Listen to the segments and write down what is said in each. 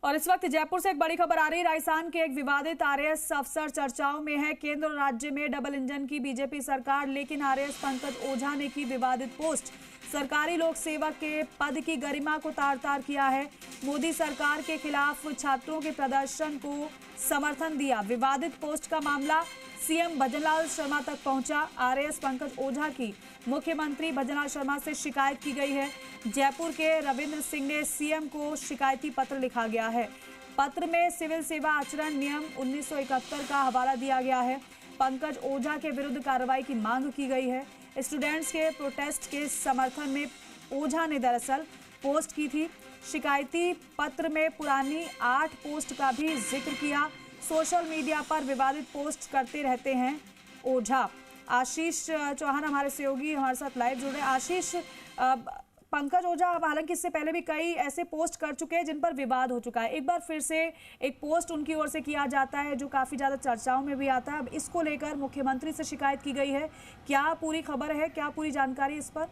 और इस वक्त जयपुर से एक बड़ी खबर आ रही है। राजस्थान के एक विवादित आरएएस अफसर चर्चाओं में है। केंद्र और राज्य में डबल इंजन की बीजेपी सरकार, लेकिन आरएएस पंकज ओझा ने की विवादित पोस्ट। सरकारी लोक सेवक के पद की गरिमा को तार तार किया है। मोदी सरकार के खिलाफ छात्रों के प्रदर्शन को समर्थन दिया। विवादित पोस्ट का मामला सीएम भजनलाल शर्मा तक पहुंचा। आरएएस पंकज ओझा की मुख्यमंत्री भजनलाल शर्मा से शिकायत की गई है। जयपुर के रविंद्र सिंह ने सीएम को शिकायती पत्र लिखा गया है। पत्र में सिविल सेवा आचरण नियम 1971 का हवाला दिया गया है। पंकज ओझा के विरुद्ध कार्रवाई की मांग की गई है। स्टूडेंट्स के प्रोटेस्ट के समर्थन में ओझा ने दरअसल पोस्ट की थी। शिकायती पत्र में पुरानी 8 पोस्ट का भी जिक्र किया। सोशल मीडिया पर विवादित पोस्ट करते रहते हैं ओझा। आशीष चौहान हमारे सहयोगी हमारे साथ लाइव जुड़ रहे हैं। आशीष, पंकज ओझा हालांकि इससे पहले भी कई ऐसे पोस्ट कर चुके हैं जिन पर विवाद हो चुका है। एक बार फिर से एक पोस्ट उनकी ओर से किया जाता है जो काफी ज्यादा चर्चाओं में भी आता है। अब इसको लेकर मुख्यमंत्री से शिकायत की गई है। क्या पूरी खबर है, क्या पूरी जानकारी इस पर?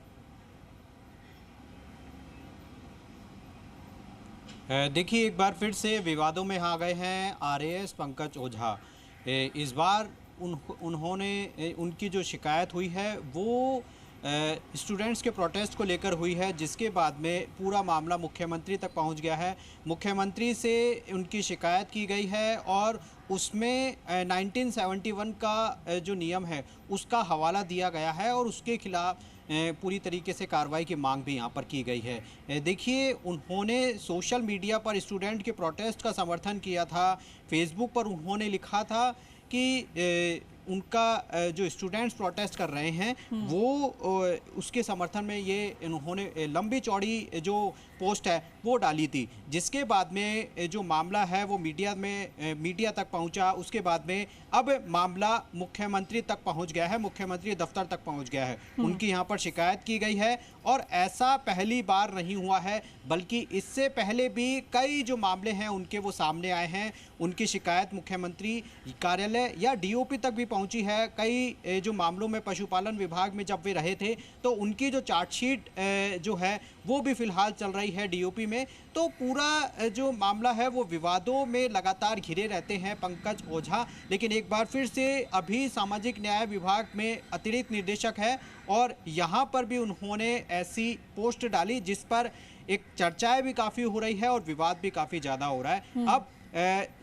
देखिए, एक बार फिर से विवादों में आ गए हैं आरएएस पंकज ओझा। इस बार उन्होंने उनकी जो शिकायत हुई है वो स्टूडेंट्स के प्रोटेस्ट को लेकर हुई है, जिसके बाद में पूरा मामला मुख्यमंत्री तक पहुंच गया है। मुख्यमंत्री से उनकी शिकायत की गई है और उसमें 1971 का जो नियम है उसका हवाला दिया गया है और उसके खिलाफ पूरी तरीके से कार्रवाई की मांग भी यहाँ पर की गई है। देखिए, उन्होंने सोशल मीडिया पर स्टूडेंट के प्रोटेस्ट का समर्थन किया था। फेसबुक पर उन्होंने लिखा था कि उनका जो स्टूडेंट्स प्रोटेस्ट कर रहे हैं वो उसके समर्थन में ये उन्होंने लंबी चौड़ी जो पोस्ट है वो डाली थी, जिसके बाद में जो मामला है वो मीडिया तक पहुंचा। उसके बाद में अब मामला मुख्यमंत्री तक पहुंच गया है, मुख्यमंत्री दफ्तर तक पहुंच गया है। उनकी यहाँ पर शिकायत की गई है और ऐसा पहली बार नहीं हुआ है, बल्कि इससे पहले भी कई जो मामले हैं उनके वो सामने आए हैं। उनकी शिकायत मुख्यमंत्री कार्यालय या डीओपी तक भी पहुंची है। कई जो मामलों में पशुपालन विभाग में जब वे रहे थे तो उनकी जो चार्जशीट जो है वो भी फिलहाल चल रही है डीओपी में। तो पूरा जो मामला है वो विवादों में लगातार घिरे रहते हैं पंकज ओझा। लेकिन एक बार फिर से अभी सामाजिक न्याय विभाग में अतिरिक्त निदेशक है और यहाँ पर भी उन्होंने ऐसी पोस्ट डाली जिस पर एक चर्चाएं भी काफ़ी हो रही है और विवाद भी काफ़ी ज़्यादा हो रहा है। अब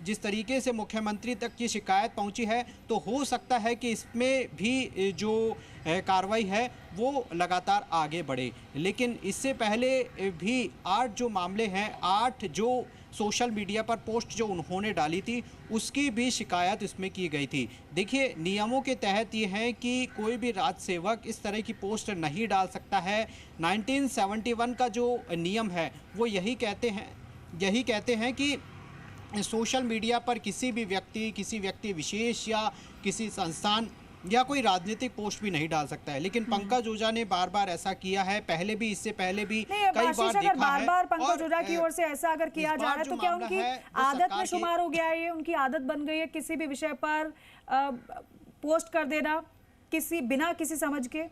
जिस तरीके से मुख्यमंत्री तक की शिकायत पहुंची है तो हो सकता है कि इसमें भी जो कार्रवाई है वो लगातार आगे बढ़े। लेकिन इससे पहले भी 8 जो मामले हैं, 8 जो सोशल मीडिया पर पोस्ट जो उन्होंने डाली थी उसकी भी शिकायत इसमें की गई थी। देखिए, नियमों के तहत ये है कि कोई भी राज्य सेवक इस तरह की पोस्ट नहीं डाल सकता है। 1971 का जो नियम है वो यही कहते हैं कि सोशल मीडिया पर किसी व्यक्ति विशेष या किसी संस्थान या कोई राजनीतिक पोस्ट भी नहीं डाल सकता है। लेकिन पंकज ओझा ने बार बार ऐसा किया है, इससे पहले भी कई बार देखा है। बार पंकज ओझा की ओर से ऐसा अगर किया जा रहा है तो क्या उनकी आदत में शुमार हो गया है? ये उनकी आदत बन गई है किसी भी विषय पर पोस्ट कर देना बिना किसी समझ के,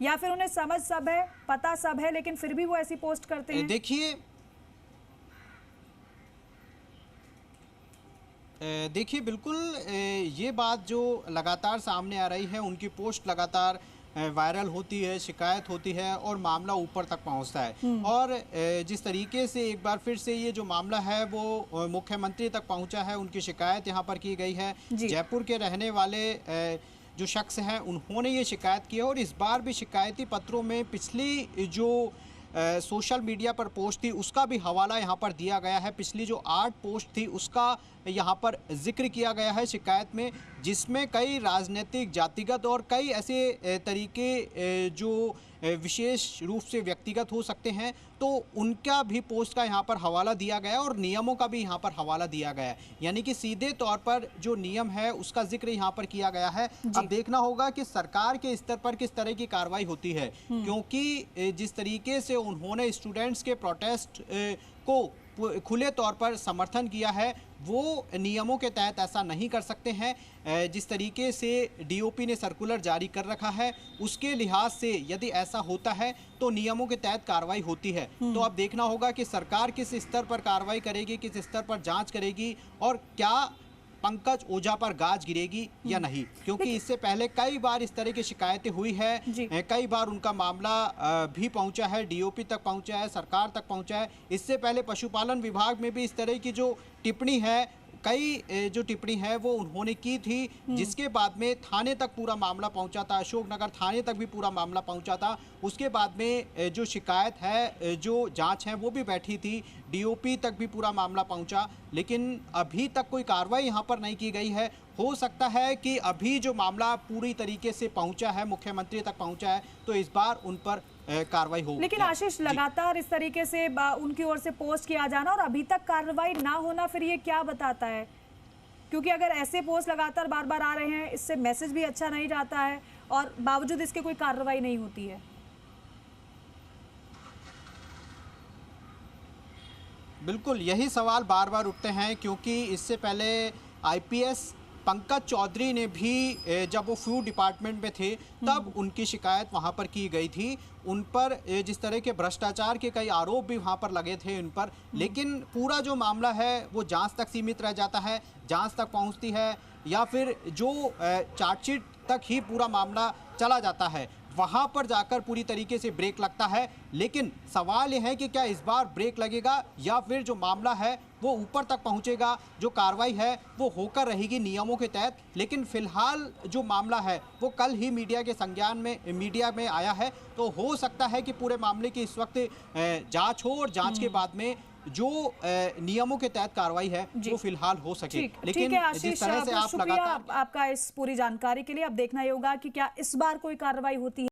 या फिर उन्हें समझ सब है, पता सब है, लेकिन फिर भी वो ऐसी पोस्ट करते हैं? देखिए, बिल्कुल ये बात जो लगातार सामने आ रही है, उनकी पोस्ट लगातार वायरल होती है, शिकायत होती है और मामला ऊपर तक पहुंचता है। और जिस तरीके से एक बार फिर से ये जो मामला है वो मुख्यमंत्री तक पहुंचा है, उनकी शिकायत यहाँ पर की गई है। जयपुर के रहने वाले जो शख्स हैं उन्होंने ये शिकायत की है और इस बार भी शिकायती पत्रों में पिछली जो सोशल मीडिया पर पोस्ट थी उसका भी हवाला यहाँ पर दिया गया है। पिछली जो 8 पोस्ट थी उसका यहाँ पर जिक्र किया गया है शिकायत में, जिसमें कई राजनीतिक, जातिगत और कई ऐसे तरीके जो विशेष रूप से व्यक्तिगत हो सकते हैं, तो उनका भी पोस्ट का यहाँ पर हवाला दिया गया और नियमों का भी यहाँ पर हवाला दिया गया है। यानी कि सीधे तौर पर जो नियम है उसका जिक्र यहाँ पर किया गया है। अब देखना होगा कि सरकार के स्तर पर किस तरह की कार्रवाई होती है, क्योंकि जिस तरीके से उन्होंने स्टूडेंट्स के प्रोटेस्ट को खुले तौर पर समर्थन किया है वो नियमों के तहत ऐसा नहीं कर सकते हैं। जिस तरीके से डीओपी ने सर्कुलर जारी कर रखा है उसके लिहाज से यदि ऐसा होता है तो नियमों के तहत कार्रवाई होती है। तो अब देखना होगा कि सरकार किस स्तर पर कार्रवाई करेगी, किस स्तर पर जांच करेगी और क्या पंकज ओझा पर गाज गिरेगी या नहीं, क्योंकि इससे पहले कई बार इस तरह की शिकायतें हुई है। कई बार उनका मामला भी पहुंचा है, डीओपी तक पहुंचा है, सरकार तक पहुंचा है। इससे पहले पशुपालन विभाग में भी इस तरह की जो टिप्पणी है, कई जो टिप्पणी है वो उन्होंने की थी, जिसके बाद में थाने तक पूरा मामला पहुंचा था, अशोकनगर थाने तक भी पूरा मामला पहुंचा था। उसके बाद में जो शिकायत है, जो जांच है वो भी बैठी थी, डीओपी तक भी पूरा मामला पहुंचा, लेकिन अभी तक कोई कार्रवाई यहां पर नहीं की गई है। हो सकता है कि अभी जो मामला पूरी तरीके से पहुंचा है, मुख्यमंत्री तक पहुंचा है, तो इस बार उन पर कार्रवाई हो। लेकिन आशीष, लगातार इस तरीके से उनकी ओर से पोस्ट किया जाना और अभी तक कार्रवाई ना होना, फिर ये क्या बताता है? क्योंकि अगर ऐसे पोस्ट लगातार बार बार आ रहे हैं, इससे मैसेज भी अच्छा नहीं जाता है और बावजूद इसके कोई कार्रवाई नहीं होती है। बिल्कुल यही सवाल बार बार उठते हैं, क्योंकि इससे पहले आईपीएस पंकज चौधरी ने भी जब वो फूड डिपार्टमेंट में थे तब उनकी शिकायत वहां पर की गई थी। उन पर जिस तरह के भ्रष्टाचार के कई आरोप भी वहां पर लगे थे उन पर, लेकिन पूरा जो मामला है वो जांच तक सीमित रह जाता है, जांच तक पहुंचती है या फिर जो चार्जशीट तक ही पूरा मामला चला जाता है, वहां पर जाकर पूरी तरीके से ब्रेक लगता है। लेकिन सवाल यह है कि क्या इस बार ब्रेक लगेगा या फिर जो मामला है वो ऊपर तक पहुंचेगा, जो कार्रवाई है वो होकर रहेगी नियमों के तहत। लेकिन फिलहाल जो मामला है वो कल ही मीडिया के संज्ञान में, मीडिया में आया है, तो हो सकता है कि पूरे मामले की इस वक्त जांच हो और जांच के बाद में जो नियमों के तहत कार्रवाई है वो फिलहाल हो सके। लेकिन जिस तरह से आप लगातार, आपका इस पूरी जानकारी के लिए अब देखना ही होगा कि क्या इस बार कोई कार्रवाई होती है।